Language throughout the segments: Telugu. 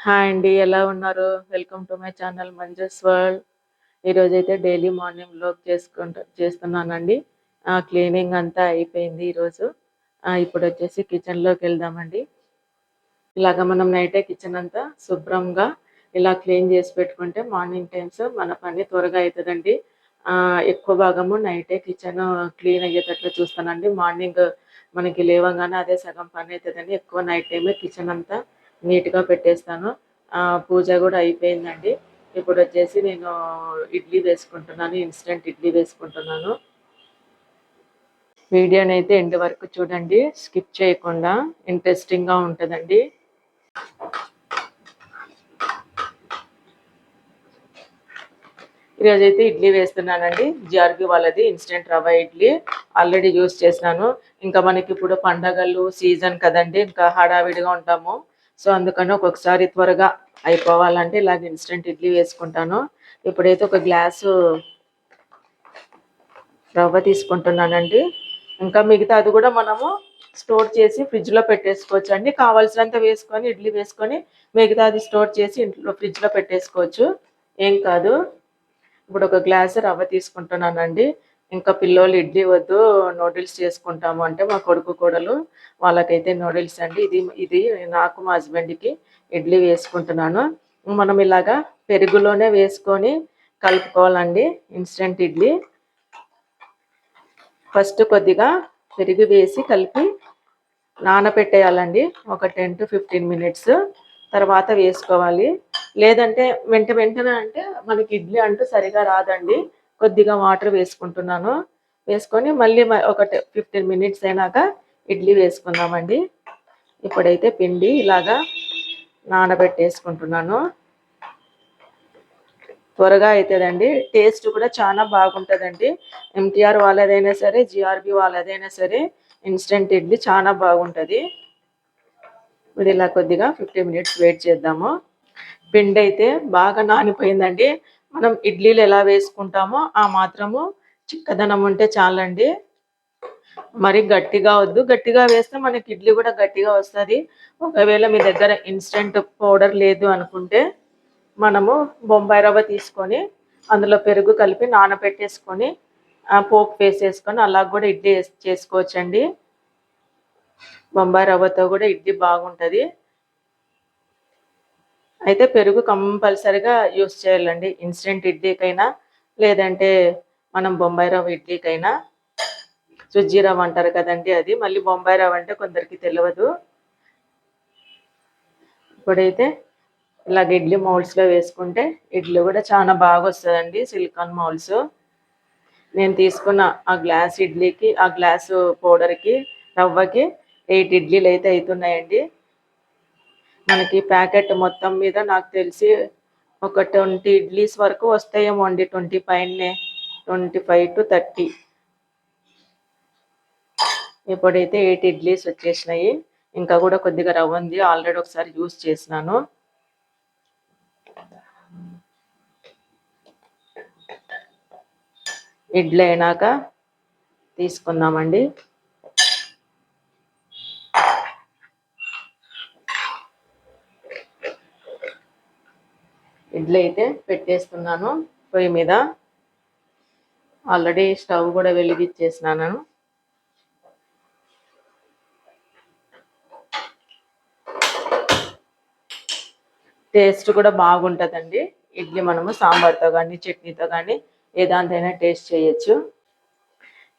హాయ్ అండి, ఎలా ఉన్నారు? Welcome to my channel Manju's world. ఈరోజైతే డైలీ మార్నింగ్ వ్లాగ్ చేస్తున్నానండి. క్లీనింగ్ అంతా అయిపోయింది ఈరోజు. ఇప్పుడు వచ్చేసి కిచెన్లోకి వెళ్దామండి. ఇలాగ మనం నైటే కిచెన్ అంతా శుభ్రంగా ఇలా క్లీన్ చేసి పెట్టుకుంటే మార్నింగ్ టైమ్స్ మన పని త్వరగా అవుతుందండి. ఎక్కువ భాగము నైటే కిచెన్ క్లీన్ అయ్యేటట్లు చూస్తానండి. మార్నింగ్ మనకి లేవగానే అదే సగం పని అవుతుందండి. ఎక్కువ నైట్ టైమే కిచెన్ అంతా నీట్గా పెట్టేస్తాను. పూజ కూడా అయిపోయిందండి. ఇప్పుడు వచ్చేసి నేను ఇడ్లీ వేసుకుంటున్నాను, ఇన్స్టెంట్ ఇడ్లీ వేసుకుంటున్నాను. వీడియోని అయితే ఎండ్ వరకు చూడండి, స్కిప్ చేయకుండా. ఇంట్రెస్టింగ్గా ఉంటుందండి. ఈరోజైతే ఇడ్లీ వేస్తున్నానండి. జిఆర్బి వాళ్ళది ఇన్స్టెంట్ రవ్వ ఇడ్లీ ఆల్రెడీ యూస్ చేసినాను. ఇంకా మనకి ఇప్పుడు పండగలు సీజన్ కదండి, ఇంకా హడావిడిగా ఉంటాము. సో అందుకని ఒక్కొక్కసారి త్వరగా అయిపోవాలంటే ఇలాగ ఇన్స్టెంట్ ఇడ్లీ వేసుకుంటాను. ఇప్పుడైతే ఒక గ్లాసు రవ్వ తీసుకుంటున్నానండి. ఇంకా మిగతా అది కూడా మనము స్టోర్ చేసి ఫ్రిడ్జ్లో పెట్టేసుకోవచ్చు అండి. కావాల్సినంత వేసుకొని ఇడ్లీ వేసుకొని మిగతా అది స్టోర్ చేసి ఇంట్లో ఫ్రిడ్జ్లో పెట్టేసుకోవచ్చు, ఏం కాదు. ఇప్పుడు ఒక గ్లాసు రవ్వ తీసుకుంటున్నానండి. ఇంకా పిల్లోళ్ళు ఇడ్లీ వద్దు నూడిల్స్ చేసుకుంటాము అంటే మా కొడుకు కోడలు వాళ్ళకైతే నూడిల్స్ అండి. ఇది నాకు మా హస్బెండ్కి ఇడ్లీ వేసుకుంటున్నాను. మనం ఇలాగా పెరుగులోనే వేసుకొని కలుపుకోవాలండి ఇన్స్టెంట్ ఇడ్లీ. ఫస్ట్ కొద్దిగా పెరుగు వేసి కలిపి నానబెట్టేయాలండి ఒక 10 to 15 మినిట్స్. తర్వాత వేసుకోవాలి. లేదంటే వెంటనే అంటే మనకి ఇడ్లీ అంటూ సరిగా రాదండి. కొద్దిగా వాటర్ వేసుకుంటున్నాను. వేసుకొని మళ్ళీ ఒక 15 మినిట్స్ అయినాక ఇడ్లీ వేసుకుందామండి. ఇప్పుడైతే పిండి ఇలాగా నానబెట్టేసుకుంటున్నాను. త్వరగా అవుతుందండి. టేస్ట్ కూడా చాలా బాగుంటుందండి. ఎంటీఆర్ వాళ్ళదైనా సరే, జిఆర్బి వాళ్ళదైనా సరే ఇన్స్టెంట్ ఇడ్లీ చాలా బాగుంటుంది. ఇప్పుడు ఇలా కొద్దిగా 15 మినిట్స్ వెయిట్ చేద్దాము. పిండి అయితే బాగా నానిపోయిందండి. మనం ఇడ్లీలు ఎలా వేసుకుంటామో ఆ మాత్రము చిక్కదనం ఉంటే చాలండి. మరి గట్టిగా వద్దు, గట్టిగా వేస్తే మనకి ఇడ్లీ కూడా గట్టిగా వస్తుంది. ఒకవేళ మీ దగ్గర ఇన్స్టెంట్ పౌడర్ లేదు అనుకుంటే మనము బొంబాయి రవ్వ తీసుకొని అందులో పెరుగు కలిపి నానబెట్టేసుకొని పోపు వేసేసుకొని అలా కూడా ఇడ్లీ చేసుకోవచ్చండి. బొంబాయి రవ్వతో కూడా ఇడ్లీ బాగుంటుంది. అయితే పెరుగు కంపల్సరిగా యూస్ చేయాలండి ఇన్స్టెంట్ ఇడ్లీకైనా, లేదంటే మనం బొంబాయి రవ్వ ఇడ్లీకైనా. సుజ్జీ రవ్వ అంటారు కదండి, అది మళ్ళీ బొంబాయి రవ్వ అంటే కొందరికి తెలియదు. ఇప్పుడైతే ఇలాగ ఇడ్లీ మౌల్డ్స్లో వేసుకుంటే ఇడ్లీ కూడా చాలా బాగా వస్తుందండి. Silicon moulds. నేను తీసుకున్న ఆ గ్లాస్ ఇడ్లీకి, ఆ గ్లాసు పౌడర్కి, రవ్వకి 8 ఇడ్లీలు అయితే అవుతున్నాయండి. మనకి ప్యాకెట్ మొత్తం మీద నాకు తెలిసి ఒక 20 ఇడ్లీస్ వరకు వస్తాయేమో అండి. 20 పైనే, 25 to 30. ఇప్పుడైతే 8 ఇడ్లీస్ వచ్చేసినాయి. ఇంకా కూడా కొద్దిగా రవ్వ ఉంది, ఆల్రెడీ ఒకసారి యూస్ చేసినాను. ఇడ్లీ అయినాక తీసుకుందామండి. ఇడ్లీ అయితే పెట్టేస్తున్నాను పొయ్యి మీద. ఆల్రెడీ స్టవ్ కూడా వెలిగించేసినాను. టేస్ట్ కూడా బాగుంటుందండి ఇడ్లీ. మనము సాంబార్తో కానీ చట్నీతో కానీ ఏ దాంతైనా టేస్ట్ చేయొచ్చు.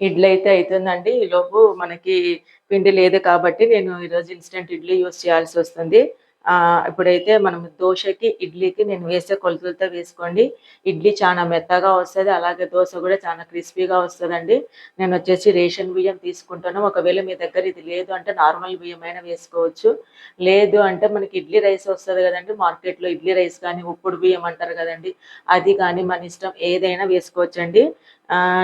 ఇడ్లీ అయితే అవుతుందండి. ఈలోపు మనకి పిండి లేదు కాబట్టి నేను ఈరోజు ఇన్స్టెంట్ ఇడ్లీ యూస్ చేయాల్సి వస్తుంది. ఇప్పుడైతే మనం దోశకి ఇడ్లీకి నేను వేసే కొలతలతో వేసుకోండి. ఇడ్లీ చాలా మెత్తగా వస్తుంది, అలాగే దోశ కూడా చాలా క్రిస్పీగా వస్తుందండి. నేను వచ్చేసి రేషన్ బియ్యం తీసుకుంటాను. ఒకవేళ మీ దగ్గర ఇది లేదు అంటే నార్మల్ బియ్యం అయినా వేసుకోవచ్చు. లేదు అంటే మనకి ఇడ్లీ రైస్ వస్తుంది కదండి మార్కెట్లో, ఇడ్లీ రైస్ కానీ ఉప్పుడు బియ్యం అంటారు కదండి, అది కానీ మన ఇష్టం ఏదైనా వేసుకోవచ్చండి.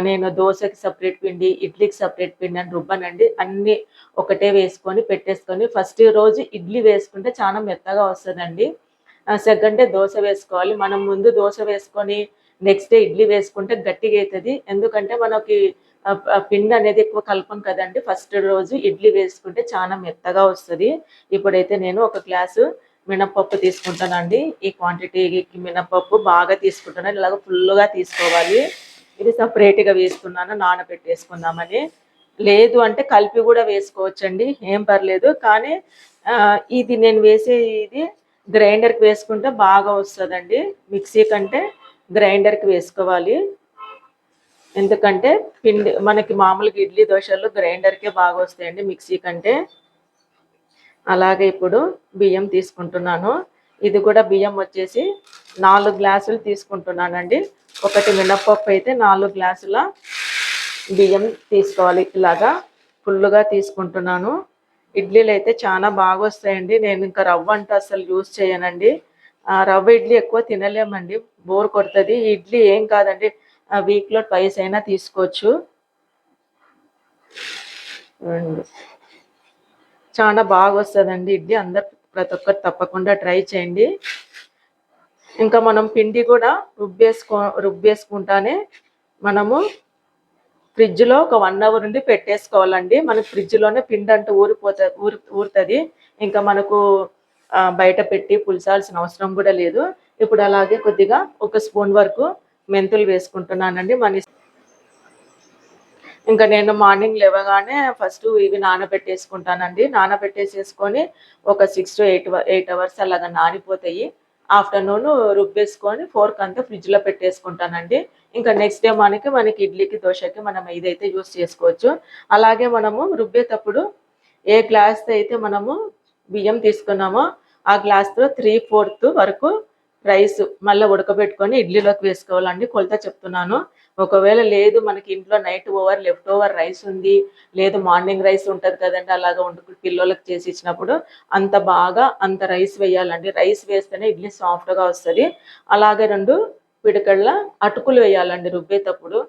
నేను దోశకి సపరేట్ పిండి, ఇడ్లీకి సపరేట్ పిండి అని రుబ్బనండి. అన్నీ ఒకటే వేసుకొని పెట్టేసుకొని ఫస్ట్ రోజు ఇడ్లీ వేసుకుంటే చాలా మెత్తగా వస్తుందండి. సెకండ్ డే దోశ వేసుకోవాలి. మనం ముందు దోశ వేసుకొని నెక్స్ట్ డే ఇడ్లీ వేసుకుంటే గట్టిగా అవుతుంది. ఎందుకంటే మనకి పిండి అనేది ఎక్కువ కలపం కదండి. ఫస్ట్ రోజు ఇడ్లీ వేసుకుంటే చాలా మెత్తగా వస్తుంది. ఇప్పుడైతే నేను ఒక గ్లాసు మినప్పప్పు తీసుకుంటానండి. ఈ క్వాంటిటీకి మినప్పప్పు బాగా తీసుకుంటున్నాను. ఇలాగ ఫుల్గా తీసుకోవాలి. ఇది సపరేట్గా వేసుకున్నాను నానబెట్టేసుకుందామని. లేదు అంటే కలిపి కూడా వేసుకోవచ్చండి, ఏం పర్లేదు. కానీ ఇది నేను వేసే ఇది గ్రైండర్కి వేసుకుంటే బాగా వస్తుందండి. మిక్సీ కంటే గ్రైండర్కి వేసుకోవాలి. ఎందుకంటే పిండి మనకి మామూలుగా ఇడ్లీ దోశలు గ్రైండర్కే బాగా వస్తాయండి మిక్సీ కంటే. అలాగే ఇప్పుడు బియ్యం తీసుకుంటున్నాను. ఇది కూడా బియ్యం వచ్చేసి 4 గ్లాసులు తీసుకుంటున్నానండి. ఒకటి మినప్పప్పు అయితే 4 గ్లాసుల బియ్యం తీసుకోవాలి. ఇలాగా ఫుల్గా తీసుకుంటున్నాను. ఇడ్లీలు అయితే చాలా బాగా వస్తాయండి. నేను ఇంకా రవ్వ అంటే అసలు యూజ్ చేయనండి. రవ్వ ఇడ్లీ ఎక్కువ తినలేమండి, బోర్ కొడుతుంది. ఇడ్లీ ఏం కాదండి, వీక్లో ట్వైస్ అయినా తీసుకోవచ్చు. చాలా బాగా వస్తుందండి ఇడ్లీ. అందరు ప్రతి ఒక్కరు తప్పకుండా ట్రై చేయండి. ఇంకా మనం పిండి కూడా రుబ్బేసుకుంటానే మనము ఫ్రిడ్జ్లో ఒక 1 అవర్ నుండి పెట్టేసుకోవాలండి. మనకు ఫ్రిడ్జ్లోనే పిండి అంటూ ఊరుతుంది. ఇంకా మనకు బయట పెట్టి పులిసాల్సిన అవసరం కూడా లేదు. ఇప్పుడు అలాగే కొద్దిగా 1 స్పూన్ వరకు మెంతులు వేసుకుంటున్నానండి. ఇంకా నేను మార్నింగ్ లేవగానే ఫస్ట్ ఇవి నానబెట్టేసుకుంటానండి. నానబెట్టేసేసుకొని ఒక 6 to 8 అవర్స్ అలాగా నానిపోతాయి. ఆఫ్టర్నూన్ రుబ్బేసుకొని 4కి అంతా ఫ్రిడ్జ్లో పెట్టేసుకుంటానండి. ఇంకా నెక్స్ట్ డే మనకి ఇడ్లీకి దోశకి మనం ఇదైతే యూస్ చేసుకోవచ్చు. అలాగే మనము రుబ్బేటప్పుడు ఏ గ్లాస్తో అయితే మనము బియ్యం తీసుకున్నామో ఆ గ్లాస్తో 3/4 వరకు రైస్ మళ్ళీ ఉడకబెట్టుకొని ఇడ్లీలోకి వేసుకోవాలండి. కొలత చెప్తున్నాను. ఒకవేళ లేదు మనకి ఇంట్లో నైట్ లెఫ్ట్ ఓవర్ రైస్ ఉంది, లేదు మార్నింగ్ రైస్ ఉంటుంది కదండి, అలాగా వండుకుని పిల్లలకి చేసి ఇచ్చినప్పుడు అంత రైస్ వేయాలండి. రైస్ వేస్తేనే ఇడ్లీ సాఫ్ట్గా వస్తుంది. అలాగే 2 పిడికళ్ళ అటుకులు వేయాలండి రుబ్బేటప్పుడు.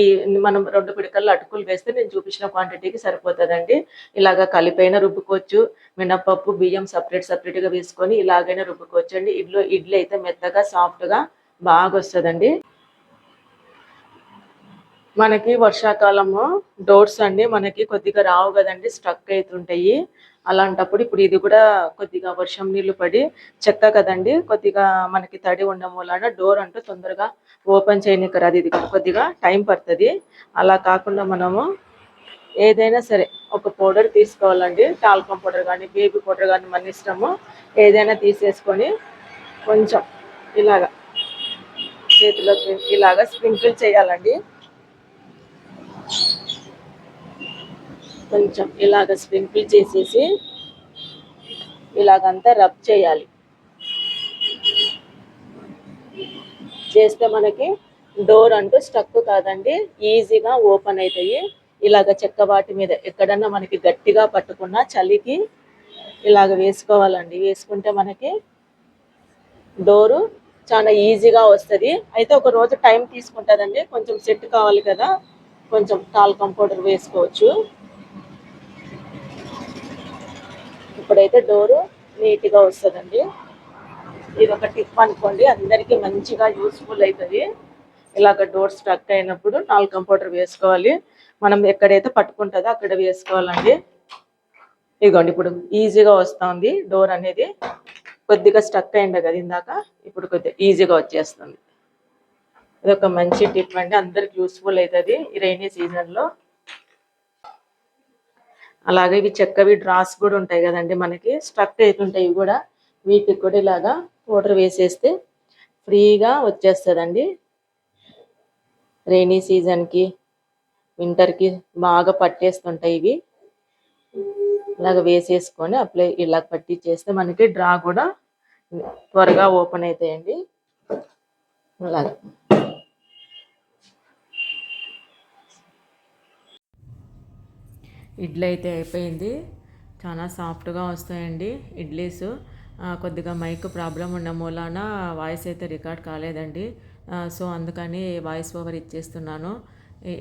ఈ మనం 2 పిడికల్లో అటుకులు వేస్తే నేను చూపించిన క్వాంటిటీకి సరిపోతుందండి. ఇలాగ కలిపైనా రుబ్బుకోవచ్చు. మినప్పప్పు బియ్యం సపరేట్గా వేసుకొని ఇలాగైనా రుబ్బుకోవచ్చు అండి. ఇడ్లీ అయితే మెత్తగా సాఫ్ట్గా బాగా వస్తుందండి. మనకి వర్షాకాలము డోర్స్ అండి మనకి కొద్దిగా రావు కదండి, స్ట్రక్ అవుతుంటాయి. అలాంటప్పుడు ఇప్పుడు ఇది కూడా కొద్దిగా వర్షం నీళ్లు పడి చెక్క కదండి, కొద్దిగా మనకి తడి ఉండడం వలన డోర్ అంటూ తొందరగా ఓపెన్ చేయనికి రాదు. ఇది కొద్దిగా టైం పడుతుంది. అలా కాకుండా మనము ఏదైనా సరే ఒక పౌడర్ తీసుకోవాలండి. టాల్కమ్ పౌడర్ కానీ బేబీ పౌడర్ కానీ మన ఇష్టము. ఏదైనా తీసేసుకొని కొంచెం ఇలాగా చేతిలో ఇలాగా స్ప్రింకిల్ చేయాలండి. కొంచెం ఇలాగ స్ప్రింకిల్ చేసేసి ఇలాగంతా రబ్ చేయాలి. చేస్తే మనకి డోర్ అంటూ స్టక్ కాదండి, ఈజీగా ఓపెన్ అవుతాయి. ఇలాగ చెక్క వాటి మీద ఎక్కడన్నా మనకి గట్టిగా పట్టుకున్న చలికి ఇలాగ వేసుకోవాలండి. వేసుకుంటే మనకి డోరు చాలా ఈజీగా వస్తుంది. అయితే ఒక రోజు టైం తీసుకుంటుందండి, కొంచెం సెట్ కావాలి కదా, కొంచెం టాల్కమ్ పౌడర్ వేసుకోవచ్చు. ఇప్పుడైతే డోరు నీట్గా వస్తుందండి. ఇది ఒక టిప్ అనుకోండి, అందరికీ మంచిగా యూస్ఫుల్ అవుతుంది. ఇలాగ డోర్ స్ట్రక్ అయినప్పుడు టాల్కమ్ పౌడర్ వేసుకోవాలి. మనం ఎక్కడైతే పట్టుకుంటుందో అక్కడ వేసుకోవాలండి. ఇదిగోండి ఇప్పుడు ఈజీగా వస్తుంది డోర్ అనేది. కొద్దిగా స్ట్రక్ అయింది కదా ఇందాక, ఇప్పుడు కొద్దిగా ఈజీగా వచ్చేస్తుంది. ఇది ఒక మంచి టిప్ అండి, అందరికి యూస్ఫుల్ అవుతుంది ఈ రైనీ సీజన్లో. అలాగే ఇవి చెక్కవి డ్రాస్ కూడా ఉంటాయి కదండి, మనకి స్ట్రక్ అవుతుంటాయి కూడా. వీటికి కూడా ఇలాగా పౌడర్ వేసేస్తే ఫ్రీగా వచ్చేస్తుందండి. రైనీ సీజన్కి వింటర్కి బాగా పట్టేస్తుంటాయి ఇవి. ఇలాగ వేసేసుకొని ఇలా పట్టించేస్తే మనకి డ్రా కూడా త్వరగా ఓపెన్ అవుతాయండి. అలాగే ఇడ్లీ అయితే అయిపోయింది. చాలా సాఫ్ట్గా వస్తాయండి ఇడ్లీస్. కొద్దిగా మైక్ ప్రాబ్లం ఉన్న మూలాన వాయిస్ అయితే రికార్డ్ కాలేదండి. సో అందుకని వాయిస్ ఓవర్ ఇచ్చేస్తున్నాను.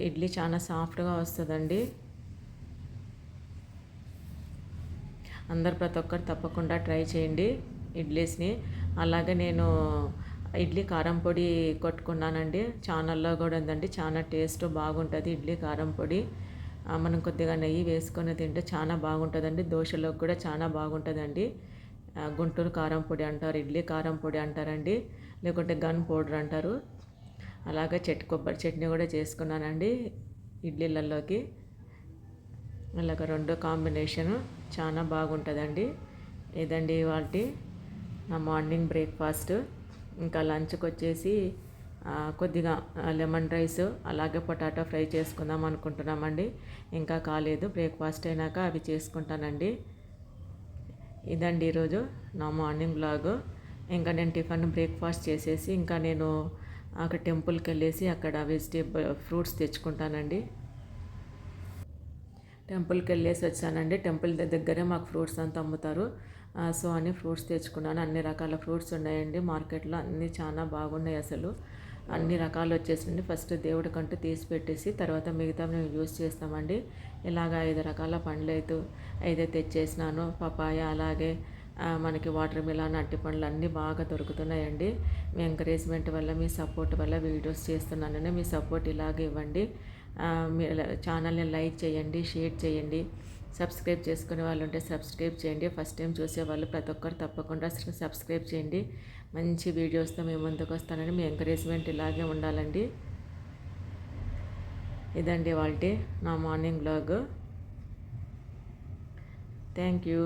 ఇడ్లీ చాలా సాఫ్ట్గా వస్తుందండి. అందరు ప్రతి ఒక్కరు తప్పకుండా ట్రై చేయండి ఇడ్లీస్ని. అలాగే నేను ఇడ్లీ కారం పొడి కొట్టుకున్నానండి, ఛానల్లో కూడా ఉందండి. చాలా టేస్ట్ బాగుంటుంది ఇడ్లీ కారం పొడి. మనం కొద్దిగా నెయ్యి వేసుకొని తింటే చాలా బాగుంటుందండి. దోశలోకి కూడా చాలా బాగుంటుందండి. గుంటూరు కారం పొడి అంటారు, ఇడ్లీ కారం పొడి అంటారండి, లేకుంటే గన్ పౌడర్ అంటారు. అలాగే కొబ్బరి చట్నీ కూడా చేసుకున్నానండి ఇడ్లీలలోకి. అలాగ రెండు కాంబినేషను చాలా బాగుంటుందండి. ఇదండి వాటి నా మార్నింగ్ బ్రేక్ఫాస్ట్. ఇంకా లంచ్కి వచ్చేసి కొద్దిగా లెమన్ రైస్ అలాగే పొటాటో ఫ్రై చేసుకుందాం అనుకుంటున్నామండి. ఇంకా కాలేదు, బ్రేక్ఫాస్ట్ అయినాక అవి చేసుకుంటానండి. ఇదండి ఈరోజు నా మార్నింగ్ బ్లాగ్. ఇంకా నేను టిఫిన్ బ్రేక్ఫాస్ట్ చేసేసి ఇంకా నేను అక్కడ టెంపుల్కి వెళ్ళేసి అక్కడ ఫ్రూట్స్ తెచ్చుకుంటానండి. టెంపుల్కి వెళ్ళేసి వచ్చానండి. టెంపుల్ దగ్గరే మాకు ఫ్రూట్స్ అంతా అమ్ముతారు. సో అన్ని ఫ్రూట్స్ తెచ్చుకున్నాను. అన్ని రకాల ఫ్రూట్స్ ఉన్నాయండి మార్కెట్లో, అన్నీ చాలా బాగున్నాయి అసలు. అన్ని రకాలు వచ్చేసింది. ఫస్ట్ దేవుడికంటూ తీసి పెట్టేసి తర్వాత మిగతా మేము యూస్ చేస్తామండి. ఇలాగ 5 రకాల పండ్లు అయితే తెచ్చేసినాను. పపాయ, అలాగే మనకి వాటర్ మిలాన్, అట్టి పండ్లు అన్నీ బాగా దొరుకుతున్నాయండి. మీ ఎంకరేజ్మెంట్ వల్ల, మీ సపోర్ట్ వల్ల వీడియోస్ చేస్తున్నానని మీ సపోర్ట్ ఇలాగే ఇవ్వండి. మీ ఛానల్ని లైక్ చేయండి, షేర్ చేయండి. సబ్స్క్రైబ్ చేసుకునే వాళ్ళు ఉంటే సబ్స్క్రైబ్ చేయండి. ఫస్ట్ టైం చూసే వాళ్ళు ప్రతి ఒక్కరు తప్పకుండా సబ్స్క్రైబ్ చేయండి. మంచి వీడియోస్తో మేము ముందుకు వస్తానని మీ ఎంకరేజ్మెంట్ ఇలాగే ఉండాలండి. ఇదండి వాళ్ళ నా మార్నింగ్ బ్లాగ్. Thank you.